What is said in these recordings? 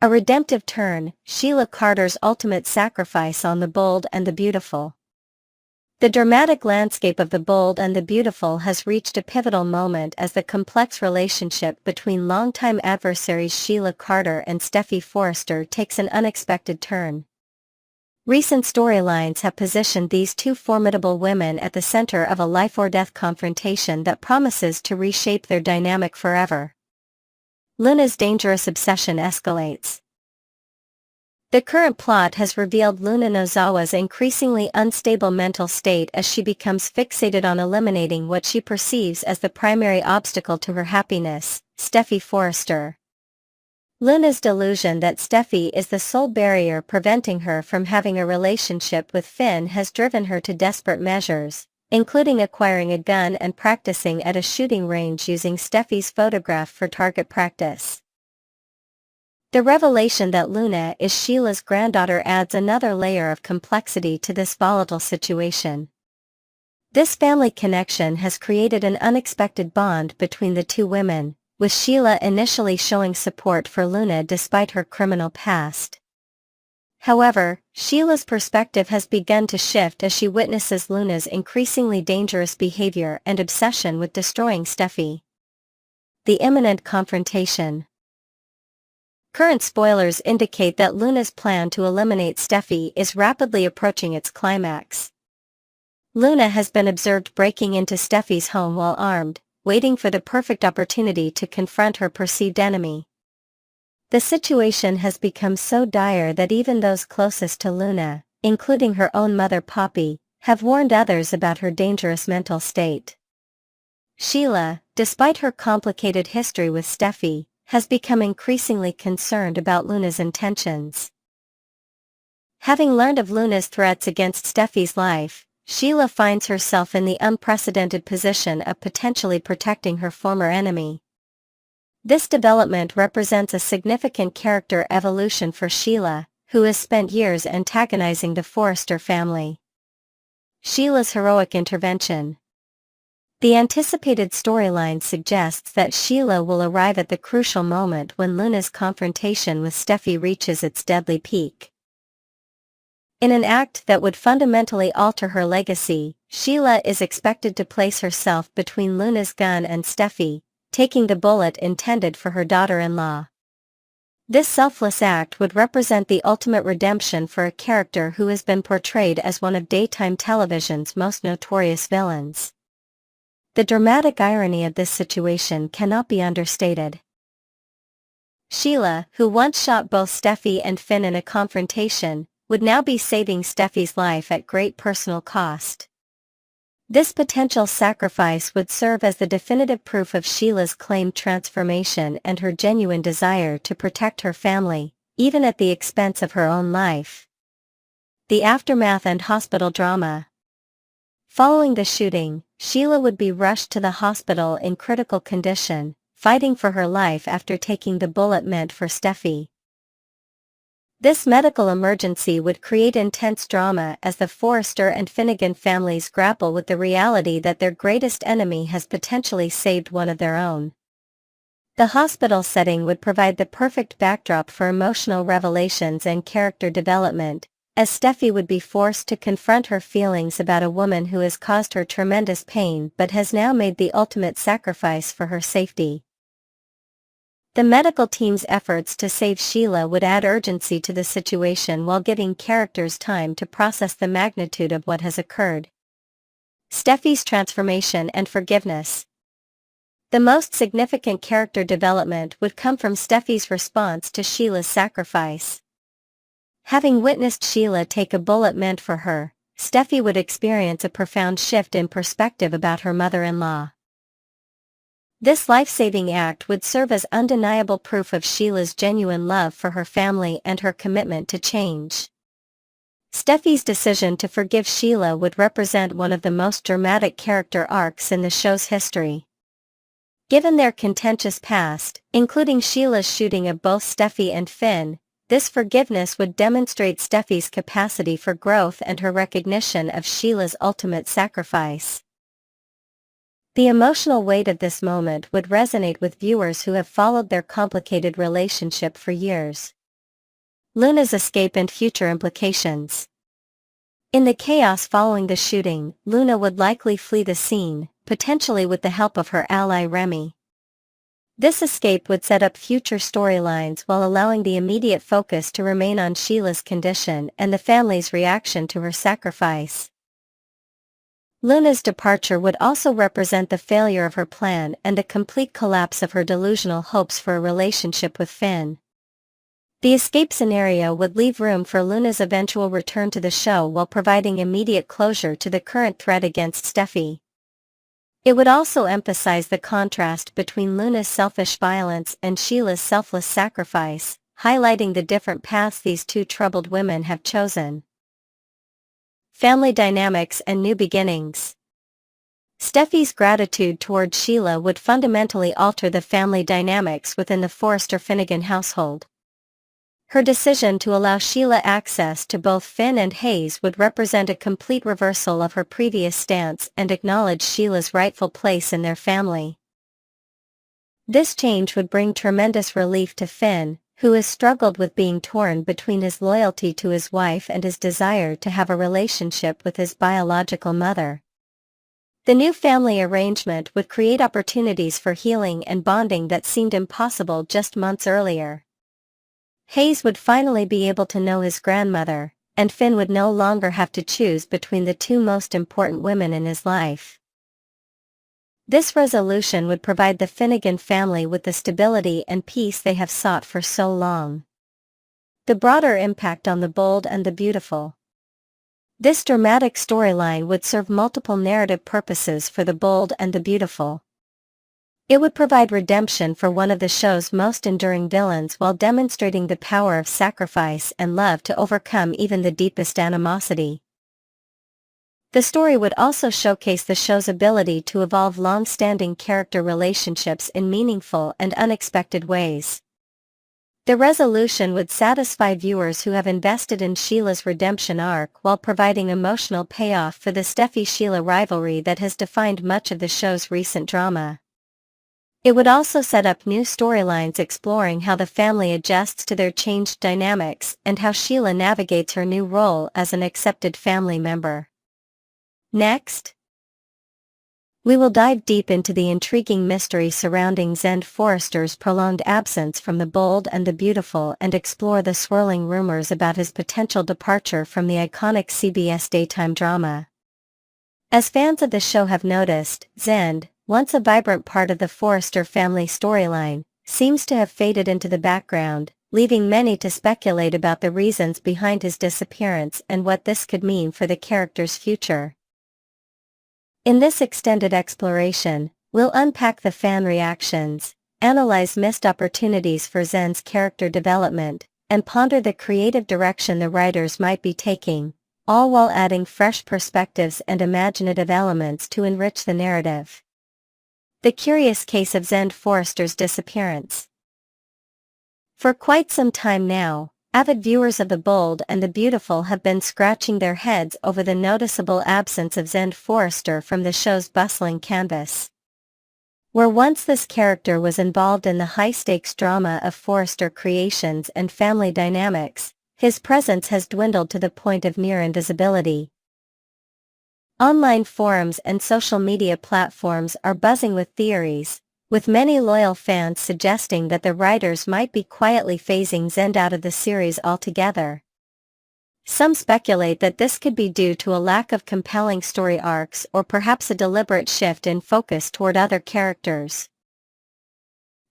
A redemptive turn, Sheila Carter's ultimate sacrifice on The Bold and the Beautiful. The dramatic landscape of The Bold and the Beautiful has reached a pivotal moment as the complex relationship between longtime adversaries Sheila Carter and Steffy Forrester takes an unexpected turn. Recent storylines have positioned these two formidable women at the center of a life-or-death confrontation that promises to reshape their dynamic forever. Luna's dangerous obsession escalates. The current plot has revealed Luna Nozawa's increasingly unstable mental state as she becomes fixated on eliminating what she perceives as the primary obstacle to her happiness, Steffy Forrester. Luna's delusion that Steffy is the sole barrier preventing her from having a relationship with Finn has driven her to desperate measures, including acquiring a gun and practicing at a shooting range using Steffy's photograph for target practice. The revelation that Luna is Sheila's granddaughter adds another layer of complexity to this volatile situation. This family connection has created an unexpected bond between the two women, with Sheila initially showing support for Luna despite her criminal past. However, Sheila's perspective has begun to shift as she witnesses Luna's increasingly dangerous behavior and obsession with destroying Steffy. The imminent confrontation. Current spoilers indicate that Luna's plan to eliminate Steffy is rapidly approaching its climax. Luna has been observed breaking into Steffy's home while armed, waiting for the perfect opportunity to confront her perceived enemy. The situation has become so dire that even those closest to Luna, including her own mother Poppy, have warned others about her dangerous mental state. Sheila, despite her complicated history with Steffy, has become increasingly concerned about Luna's intentions. Having learned of Luna's threats against Steffy's life, Sheila finds herself in the unprecedented position of potentially protecting her former enemy. This development represents a significant character evolution for Sheila, who has spent years antagonizing the Forrester family. Sheila's heroic intervention. The anticipated storyline suggests that Sheila will arrive at the crucial moment when Luna's confrontation with Steffy reaches its deadly peak. In an act that would fundamentally alter her legacy, Sheila is expected to place herself between Luna's gun and Steffy, taking the bullet intended for her daughter-in-law. This selfless act would represent the ultimate redemption for a character who has been portrayed as one of daytime television's most notorious villains. The dramatic irony of this situation cannot be understated. Sheila, who once shot both Steffy and Finn in a confrontation, would now be saving Steffy's life at great personal cost. This potential sacrifice would serve as the definitive proof of Sheila's claimed transformation and her genuine desire to protect her family, even at the expense of her own life. The aftermath and hospital drama. Following the shooting, Sheila would be rushed to the hospital in critical condition, fighting for her life after taking the bullet meant for Steffy. This medical emergency would create intense drama as the Forrester and Finnegan families grapple with the reality that their greatest enemy has potentially saved one of their own. The hospital setting would provide the perfect backdrop for emotional revelations and character development, as Steffy would be forced to confront her feelings about a woman who has caused her tremendous pain but has now made the ultimate sacrifice for her safety. The medical team's efforts to save Sheila would add urgency to the situation while giving characters time to process the magnitude of what has occurred. Steffy's transformation and forgiveness. The most significant character development would come from Steffy's response to Sheila's sacrifice. Having witnessed Sheila take a bullet meant for her, Steffy would experience a profound shift in perspective about her mother-in-law. This life-saving act would serve as undeniable proof of Sheila's genuine love for her family and her commitment to change. Steffy's decision to forgive Sheila would represent one of the most dramatic character arcs in the show's history. Given their contentious past, including Sheila's shooting of both Steffy and Finn, this forgiveness would demonstrate Steffy's capacity for growth and her recognition of Sheila's ultimate sacrifice. The emotional weight of this moment would resonate with viewers who have followed their complicated relationship for years. Luna's escape and future implications. In the chaos following the shooting, Luna would likely flee the scene, potentially with the help of her ally Remy. This escape would set up future storylines while allowing the immediate focus to remain on Sheila's condition and the family's reaction to her sacrifice. Luna's departure would also represent the failure of her plan and the complete collapse of her delusional hopes for a relationship with Finn. The escape scenario would leave room for Luna's eventual return to the show while providing immediate closure to the current threat against Steffy. It would also emphasize the contrast between Luna's selfish violence and Sheila's selfless sacrifice, highlighting the different paths these two troubled women have chosen. Family dynamics and new beginnings. Steffy's gratitude toward Sheila would fundamentally alter the family dynamics within the Forrester-Finnegan household. Her decision to allow Sheila access to both Finn and Hayes would represent a complete reversal of her previous stance and acknowledge Sheila's rightful place in their family. This change would bring tremendous relief to Finn, who has struggled with being torn between his loyalty to his wife and his desire to have a relationship with his biological mother. The new family arrangement would create opportunities for healing and bonding that seemed impossible just months earlier. Hayes would finally be able to know his grandmother, and Finn would no longer have to choose between the two most important women in his life. This resolution would provide the Finnegan family with the stability and peace they have sought for so long. The broader impact on the bold and the beautiful. This dramatic storyline would serve multiple narrative purposes for the bold and the beautiful. It would provide redemption for one of the show's most enduring villains while demonstrating the power of sacrifice and love to overcome even the deepest animosity. The story would also showcase the show's ability to evolve long-standing character relationships in meaningful and unexpected ways. The resolution would satisfy viewers who have invested in Sheila's redemption arc while providing emotional payoff for the Steffy-Sheila rivalry that has defined much of the show's recent drama. It would also set up new storylines exploring how the family adjusts to their changed dynamics and how Sheila navigates her new role as an accepted family member. Next, we will dive deep into the intriguing mystery surrounding Zens Forrester's prolonged absence from the bold and the beautiful and explore the swirling rumors about his potential departure from the iconic CBS daytime drama. As fans of the show have noticed, Zens, once a vibrant part of the Forrester family storyline, seems to have faded into the background, leaving many to speculate about the reasons behind his disappearance and what this could mean for the character's future. In this extended exploration, we'll unpack the fan reactions, analyze missed opportunities for Zens' character development, and ponder the creative direction the writers might be taking, all while adding fresh perspectives and imaginative elements to enrich the narrative. The curious case of Zens Forrester's disappearance. For quite some time now, avid viewers of the bold and the beautiful have been scratching their heads over the noticeable absence of Zens Forrester from the show's bustling canvas. Where once this character was involved in the high-stakes drama of Forrester creations and family dynamics, his presence has dwindled to the point of near invisibility. Online forums and social media platforms are buzzing with theories, with many loyal fans suggesting that the writers might be quietly phasing Zens out of the series altogether. Some speculate that this could be due to a lack of compelling story arcs or perhaps a deliberate shift in focus toward other characters.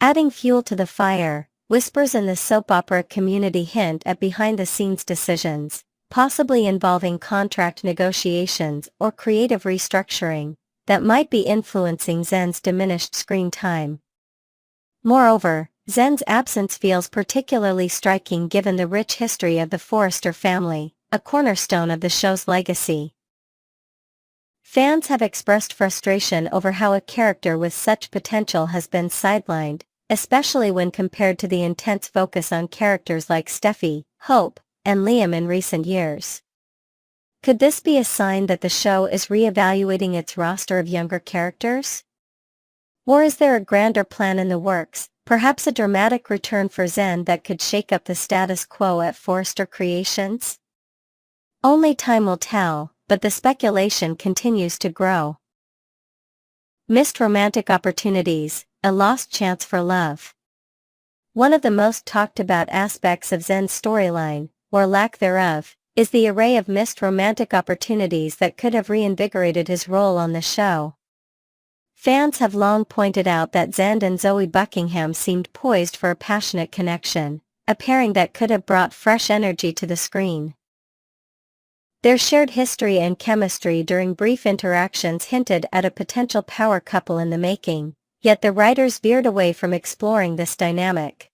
Adding fuel to the fire, whispers in the soap opera community hint at behind-the-scenes decisions, possibly involving contract negotiations or creative restructuring, that might be influencing Zens' diminished screen time. Moreover, Zens' absence feels particularly striking given the rich history of the Forrester family, a cornerstone of the show's legacy. Fans have expressed frustration over how a character with such potential has been sidelined, especially when compared to the intense focus on characters like Steffy, Hope, and Liam in recent years. Could this be a sign that the show is reevaluating its roster of younger characters? Or is there a grander plan in the works, Perhaps a dramatic return for Zen that could shake up the status quo at Forrester Creations? Only time will tell, but the speculation continues to grow. Missed romantic opportunities, a lost chance for love. One of the most talked about aspects of Zen's storyline, or lack thereof, is the array of missed romantic opportunities that could have reinvigorated his role on the show. Fans have long pointed out that Zen and Zoe Buckingham seemed poised for a passionate connection, a pairing that could have brought fresh energy to the screen. Their shared history and chemistry during brief interactions hinted at a potential power couple in the making, yet the writers veered away from exploring this dynamic.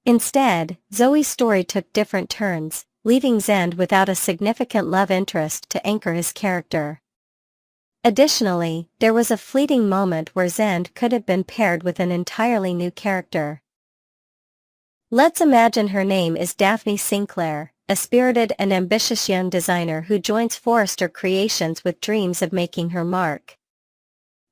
Instead, Zoe's story took different turns, leaving Zen without a significant love interest to anchor his character. Additionally, there was a fleeting moment where Zen could have been paired with an entirely new character. Let's imagine her name is Daphne Sinclair, a spirited and ambitious young designer who joins Forrester Creations with dreams of making her mark.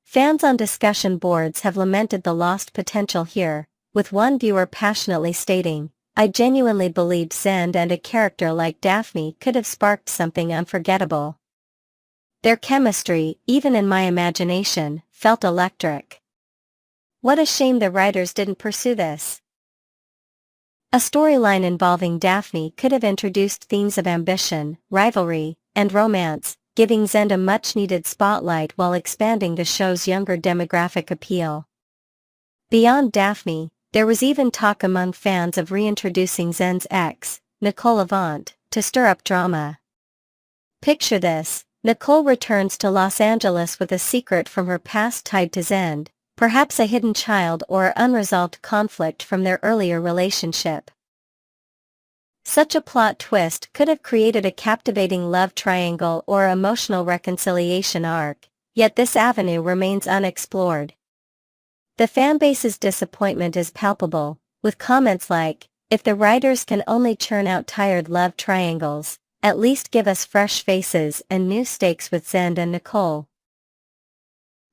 Fans on discussion boards have lamented the lost potential here, with one viewer passionately stating, "I genuinely believed Zen and a character like Daphne could have sparked something unforgettable. Their chemistry, even in my imagination, felt electric. What a shame the writers didn't pursue this." A storyline involving Daphne could have introduced themes of ambition, rivalry, and romance, giving Zen a much-needed spotlight while expanding the show's younger demographic appeal. Beyond Daphne, there was even talk among fans of reintroducing Zen's ex, Nicole Avant, to stir up drama. Picture this: Nicole returns to Los Angeles with a secret from her past tied to Zen, perhaps a hidden child or unresolved conflict from their earlier relationship. Such a plot twist could have created a captivating love triangle or emotional reconciliation arc, yet this avenue remains unexplored. The fanbase's disappointment is palpable, with comments like, "If the writers can only churn out tired love triangles, at least give us fresh faces and new stakes with Zen and Nicole."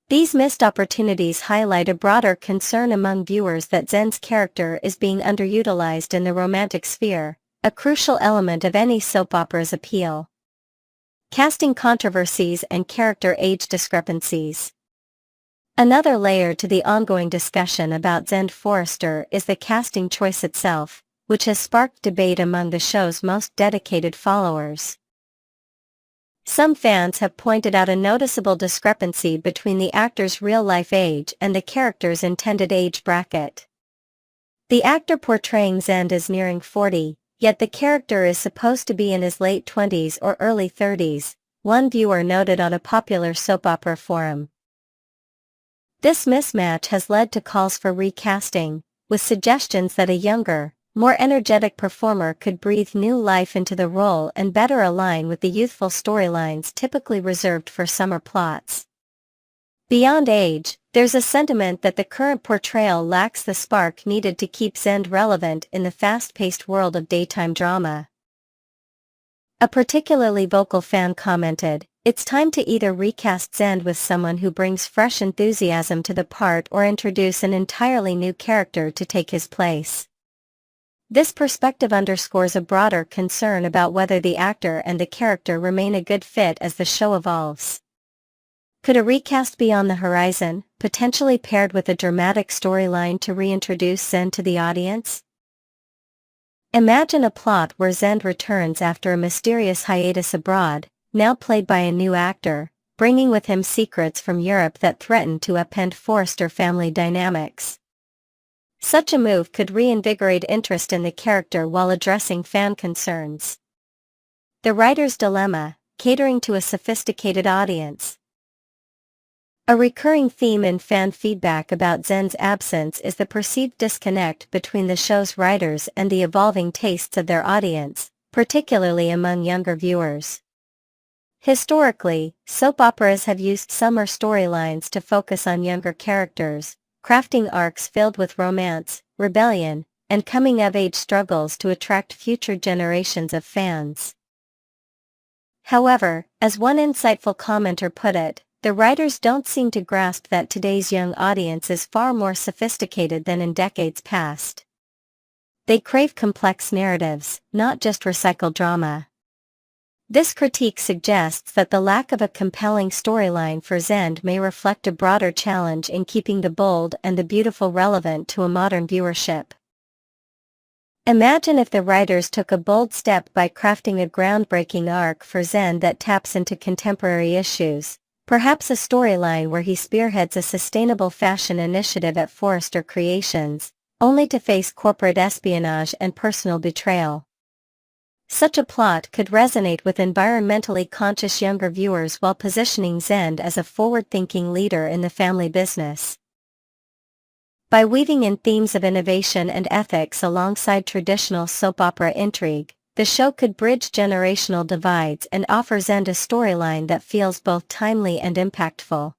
These missed opportunities highlight a broader concern among viewers that Zen's character is being underutilized in the romantic sphere, a crucial element of any soap opera's appeal. Casting controversies and character age discrepancies. Another layer to the ongoing discussion about Zen Forrester is the casting choice itself, which has sparked debate among the show's most dedicated followers. Some fans have pointed out a noticeable discrepancy between the actor's real-life age and the character's intended age bracket. The actor portraying Zen is nearing 40, yet the character is supposed to be in his late 20s or early 30s, one viewer noted on a popular soap opera forum. This mismatch has led to calls for recasting, with suggestions that a younger, more energetic performer could breathe new life into the role and better align with the youthful storylines typically reserved for summer plots. Beyond age, there's a sentiment that the current portrayal lacks the spark needed to keep Zen relevant in the fast-paced world of daytime drama. A particularly vocal fan commented, "It's time to either recast Zen with someone who brings fresh enthusiasm to the part or introduce an entirely new character to take his place." This perspective underscores a broader concern about whether the actor and the character remain a good fit as the show evolves. Could a recast be on the horizon, potentially paired with a dramatic storyline to reintroduce Zen to the audience? Imagine a plot where Zen returns after a mysterious hiatus abroad, now played by a new actor, bringing with him secrets from Europe that threaten to upend Forrester family dynamics. Such a move could reinvigorate interest in the character while addressing fan concerns. The writer's dilemma, catering to a sophisticated audience. A recurring theme in fan feedback about Zen's absence is the perceived disconnect between the show's writers and the evolving tastes of their audience, particularly among younger viewers. Historically, soap operas have used summer storylines to focus on younger characters, crafting arcs filled with romance, rebellion, and coming-of-age struggles to attract future generations of fans. However, as one insightful commenter put it, the writers don't seem to grasp that today's young audience is far more sophisticated than in decades past. They crave complex narratives, not just recycled drama. This critique suggests that the lack of a compelling storyline for Zens may reflect a broader challenge in keeping the bold and the beautiful relevant to a modern viewership. Imagine if the writers took a bold step by crafting a groundbreaking arc for Zens that taps into contemporary issues, perhaps a storyline where he spearheads a sustainable fashion initiative at Forrester Creations, only to face corporate espionage and personal betrayal. Such a plot could resonate with environmentally conscious younger viewers while positioning Zens as a forward-thinking leader in the family business. By weaving in themes of innovation and ethics alongside traditional soap opera intrigue, the show could bridge generational divides and offer Zens a storyline that feels both timely and impactful.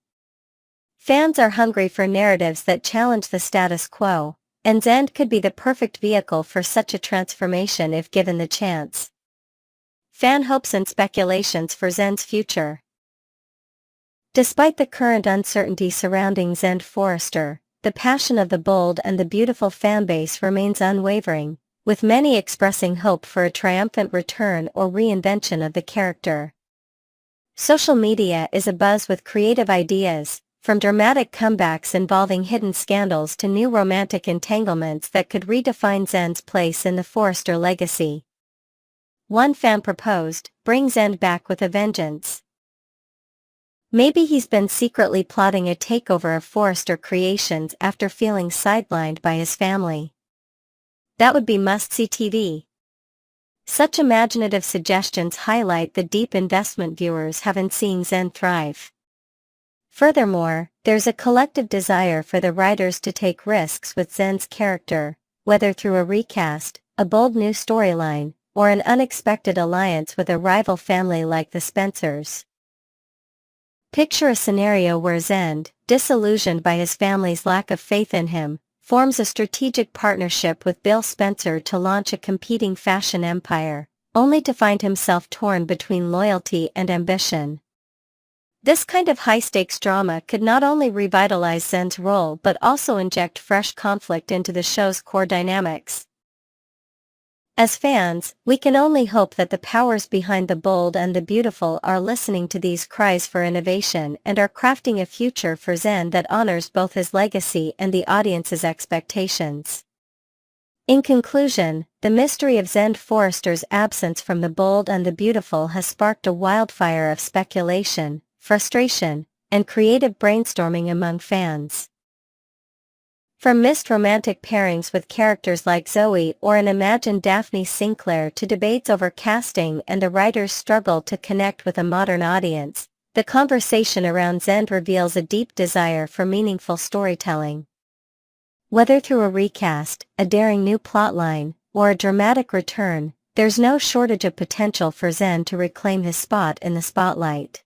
Fans are hungry for narratives that challenge the status quo, and Zens could be the perfect vehicle for such a transformation if given the chance. Fan hopes and speculations for Zens' future. Despite the current uncertainty surrounding Zens Forrester, the passion of the bold and the beautiful fanbase remains unwavering, with many expressing hope for a triumphant return or reinvention of the character. Social media is abuzz with creative ideas, from dramatic comebacks involving hidden scandals to new romantic entanglements that could redefine Zens' place in the Forrester legacy. One fan proposed, "Bring Zens back with a vengeance." Maybe he's been secretly plotting a takeover of Forrester Creations after feeling sidelined by his family. That would be must-see TV. Such imaginative suggestions highlight the deep investment viewers have in seeing Zens thrive. Furthermore, there's a collective desire for the writers to take risks with Zens' character, whether through a recast, a bold new storyline, or an unexpected alliance with a rival family like the Spencers. Picture a scenario where Zens, disillusioned by his family's lack of faith in him, forms a strategic partnership with Bill Spencer to launch a competing fashion empire, only to find himself torn between loyalty and ambition. This kind of high-stakes drama could not only revitalize Zens' role but also inject fresh conflict into the show's core dynamics. As fans, we can only hope that the powers behind the bold and the beautiful are listening to these cries for innovation and are crafting a future for Zens that honors both his legacy and the audience's expectations. In conclusion, the mystery of Zens Forrester's absence from the bold and the beautiful has sparked a wildfire of speculation, frustration, and creative brainstorming among fans. From missed romantic pairings with characters like Zoe or an imagined Daphne Sinclair to debates over casting and a writer's struggle to connect with a modern audience, the conversation around Zens reveals a deep desire for meaningful storytelling. Whether through a recast, a daring new plotline, or a dramatic return, there's no shortage of potential for Zens to reclaim his spot in the spotlight.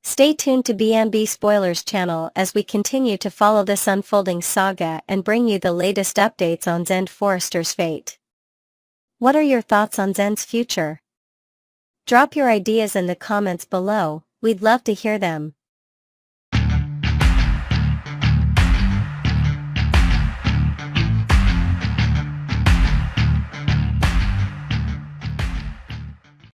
Stay tuned to BMB Spoilers channel as we continue to follow this unfolding saga and bring you the latest updates on Zens Forrester's fate. What are your thoughts on Zens' future? Drop your ideas in the comments below, we'd love to hear them.